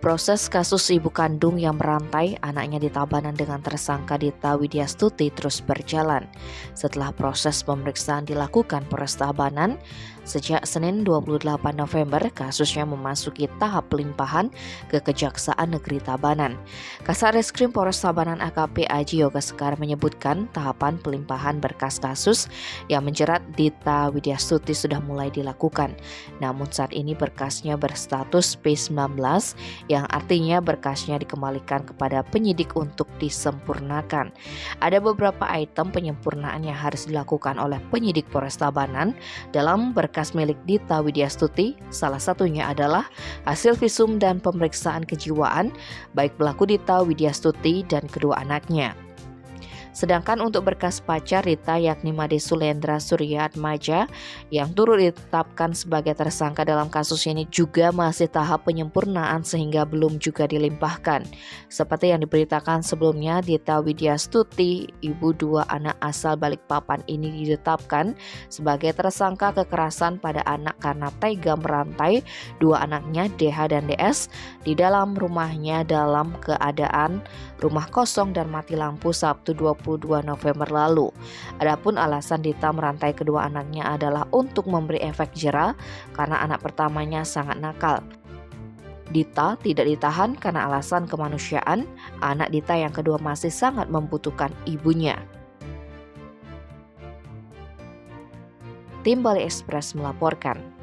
Proses kasus ibu kandung yang merantai anaknya di Tabanan dengan tersangka Dita Widyastuti terus berjalan. Setelah proses pemeriksaan dilakukan Polres Tabanan, sejak Senin 28 November kasusnya memasuki tahap pelimpahan ke Kejaksaan Negeri Tabanan. Kasatreskrim Polres Tabanan AKP Aji Yoga Sekar menyebutkan tahapan pelimpahan berkas kasus yang menjerat Dita Widyastuti sudah mulai dilakukan. Namun saat ini berkasnya berstatus P19 yang artinya berkasnya dikembalikan kepada penyidik untuk disempurnakan. Ada beberapa item penyempurnaan yang harus dilakukan oleh penyidik Polres Tabanan dalam berkas milik Dita Widyastuti. Salah satunya adalah hasil visum dan pemeriksaan kejiwaan baik pelaku Dita Widyastuti dan kedua anaknya. Sedangkan untuk berkas pacar Dita yakni Made Sulendra Surya Atmaja yang turut ditetapkan sebagai tersangka dalam kasus ini juga masih tahap penyempurnaan sehingga belum juga dilimpahkan. Seperti yang diberitakan sebelumnya, Dita Widyastuti, ibu dua anak asal Balikpapan ini ditetapkan sebagai tersangka kekerasan pada anak karena tega merantai dua anaknya DH dan DS di dalam rumahnya dalam keadaan rumah kosong dan mati lampu Sabtu 22 November lalu. Adapun alasan Dita merantai kedua anaknya adalah untuk memberi efek jera karena anak pertamanya sangat nakal. Dita tidak ditahan karena alasan kemanusiaan. Anak Dita yang kedua masih sangat membutuhkan ibunya. Tim Bali Express melaporkan.